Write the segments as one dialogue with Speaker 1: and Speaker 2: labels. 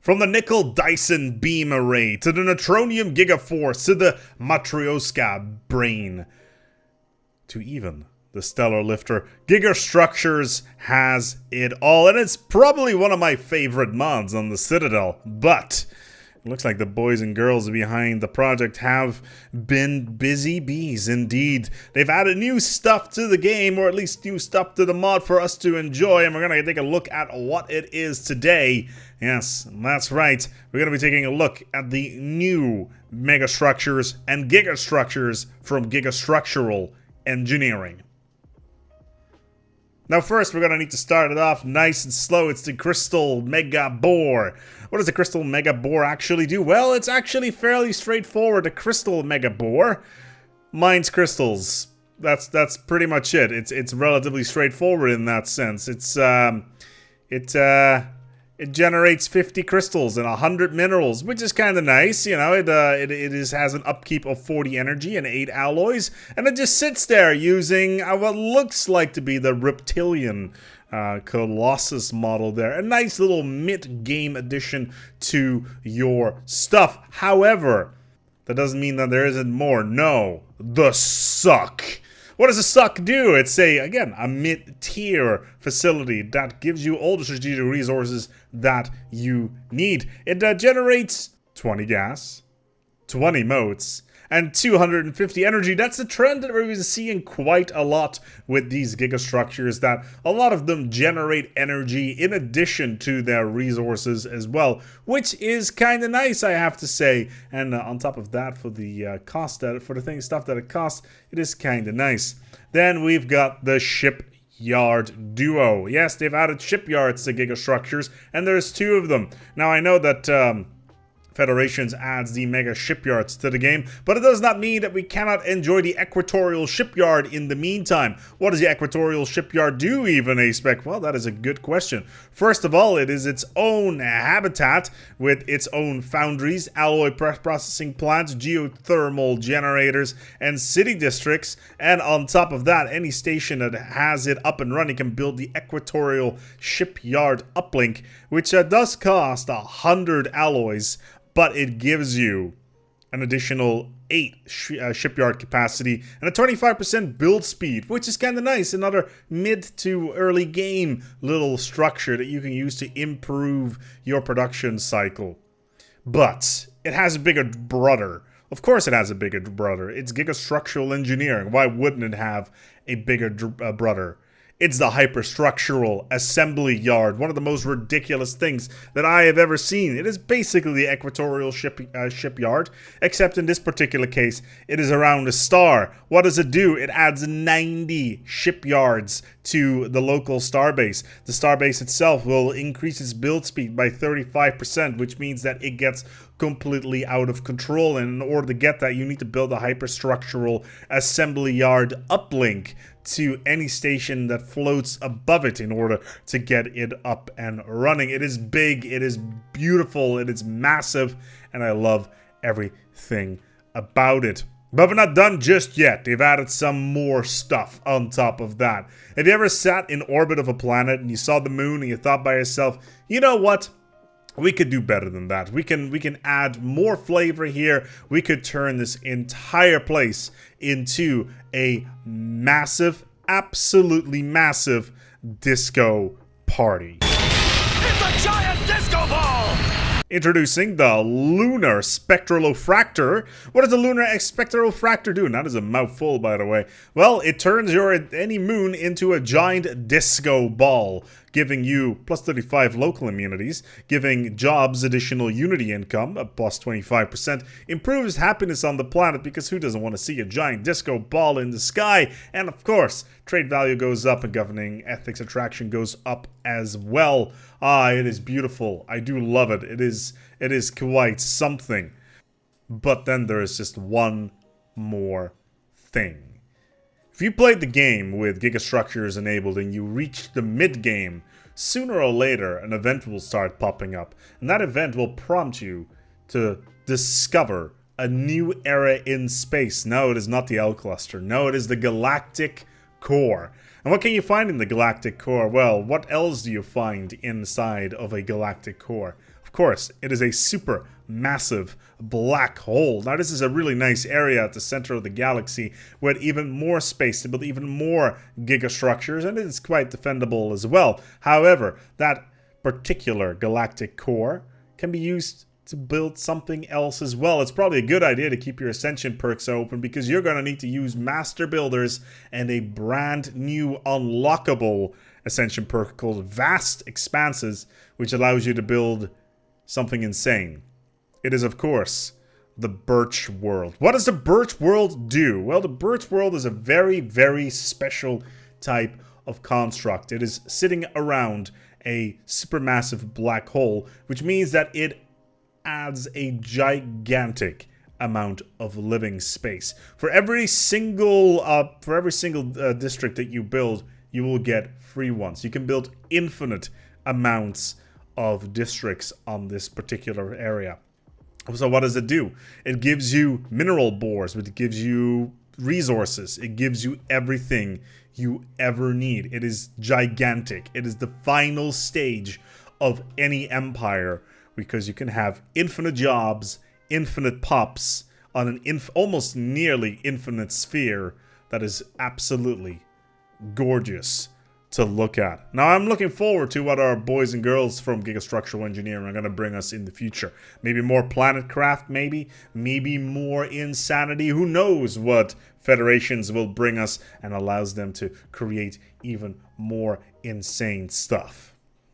Speaker 1: From the nicoll-dyson beam array, to the neutronium gigaforce, to the matryoshka brain, to even the stellar lifter, Gigastructures has it all. And it's probably one of my favorite mods on the Citadel, but it looks like the boys and girls behind the project have been busy bees indeed. They've added new stuff to the game, or at least new stuff to the mod for us to enjoy, and we're going to take a look at what it is today. Yes, that's right. We're going to be taking a look at the new Megastructures and Gigastructures from Gigastructural engineering. Now first, we're going to need to start it off nice and slow. It's the Crystal Mega Bore. What does the Crystal Mega Bore actually do? Well, it's actually fairly straightforward. The Crystal Mega Bore mines crystals. That's pretty much it. It's relatively straightforward in that sense. It generates 50 crystals and 100 minerals, which is kind of nice. You know, it has an upkeep of 40 energy and 8 alloys, and it just sits there using what looks like to be the Reptilian Colossus model there. A nice little mid-game addition to your stuff. However, that doesn't mean that there isn't more. No, the suck. What does a suck do? It's again, a mid-tier facility that gives you all the strategic resources that you need. It generates 20 gas, 20 motes, and 250 energy. That's a trend that we're seeing quite a lot with these Gigastructures, that a lot of them generate energy in addition to their resources as well, which is kind of nice, I have to say. And on top of that, for the stuff that it costs, it is kind of nice. Then we've got the Shipyard Duo. Yes, they've added shipyards to Gigastructures, and there's 2 of them. Now, I know that Federations adds the mega shipyards to the game, but it does not mean that we cannot enjoy the Equatorial Shipyard in the meantime. What does the Equatorial Shipyard do even, ASpec? Well, that is a good question. First of all, it is its own habitat with its own foundries, alloy processing plants, geothermal generators, and city districts. And on top of that, any station that has it up and running can build the Equatorial Shipyard uplink, which does cost 100 alloys, but it gives you an additional 8 shipyard capacity and a 25% build speed, which is kind of nice. Another mid to early game little structure that you can use to improve your production cycle. But it has a bigger brother. Of course it has a bigger brother. It's Gigastructural engineering. Why wouldn't it have a bigger brother? It's the hyperstructural assembly yard, one of the most ridiculous things that I have ever seen. It is basically the Equatorial shipyard, except in this particular case, it is around a star. What does it do? It adds 90 shipyards to the local starbase. The starbase itself will increase its build speed by 35%, which means that it gets completely out of control. And in order to get that, you need to build a hyperstructural assembly yard uplink to any station that floats above it in order to get it up and running. It is big, it is beautiful, it is massive, and I love everything about it. But we're not done just yet. They've added some more stuff on top of that. Have you ever sat in orbit of a planet and you saw the moon and you thought by yourself, you know what? We could do better than that. We can add more flavor here. We could turn this entire place into a massive, absolutely massive disco party.
Speaker 2: It's a giant disco ball!
Speaker 1: Introducing the Lunar Spectralofractor. What does the Lunar Spectralofractor do? And that is a mouthful, by the way. Well, it turns any moon into a giant disco ball, giving you plus 35 local immunities, giving jobs additional Unity income, a plus 25%, improves happiness on the planet, because who doesn't want to see a giant disco ball in the sky? And of course, trade value goes up and governing ethics attraction goes up as well. It is beautiful. I do love it. It is quite something. But then there is just one more thing. If you played the game with Gigastructures enabled and you reach the mid-game, sooner or later an event will start popping up. And that event will prompt you to discover a new era in space. No, it is not the L cluster. No, it is the galactic core. And what can you find in the galactic core? Well, what else do you find inside of a galactic core? Of Of course, it is a super massive black hole. Now, this is a really nice area at the center of the galaxy with even more space to build even more gigastructures, and it is quite defendable as well. However, that particular galactic core can be used to build something else as well. It's probably a good idea to keep your Ascension perks open because you're going to need to use Master Builders and a brand new unlockable Ascension perk called Vast Expanses, which allows you to build something insane. It is, of course, the Birch World. What does the Birch World do? Well, the Birch World is a very, very special type of construct. It is sitting around a supermassive black hole, which means that it adds a gigantic amount of living space. For every single district that you build, you will get free ones. You can build infinite amounts of districts on this particular area. So what does it do? It gives you mineral bores, it gives you resources, it gives you everything you ever need. It is gigantic. It is the final stage of any empire because you can have infinite jobs, infinite pops on an almost nearly infinite sphere that is absolutely gorgeous to look at. Now, I'm looking forward to what our boys and girls from Gigastructural Engineering are going to bring us in the future. Maybe more planet craft, maybe more insanity. Who knows what Federations will bring us and allows them to create even more insane stuff.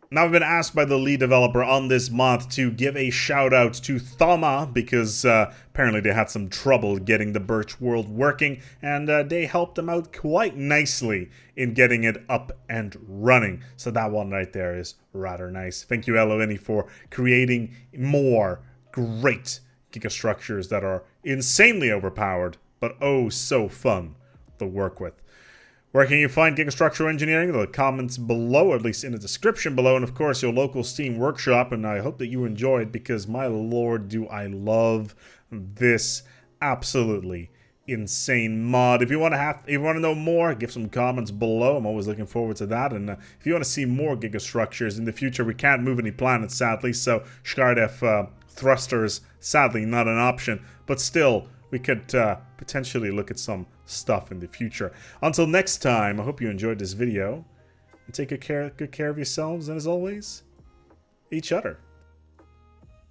Speaker 1: Now, I've been asked by the lead developer on this mod to give a shout out to Thama because apparently they had some trouble getting the Birch World working, and they helped them out quite nicely in getting it up and running. So that one right there is rather nice. Thank you, Eloini, for creating more great Gigastructures that are insanely overpowered, but oh so fun to work with. Where can you find Gigastructural Engineering? The comments below, or at least in the description below, and of course your local Steam workshop. And I hope that you enjoyed because my lord, do I love this absolutely insane mod. If you want to know more, give some comments below. I'm always looking forward to that. And if you want to see more Gigastructures in the future, we can't move any planets sadly, so Shkardef thrusters sadly not an option, but still we could potentially look at some stuff in the future. Until next time, I hope you enjoyed this video, and take good care of yourselves, and as always, each other.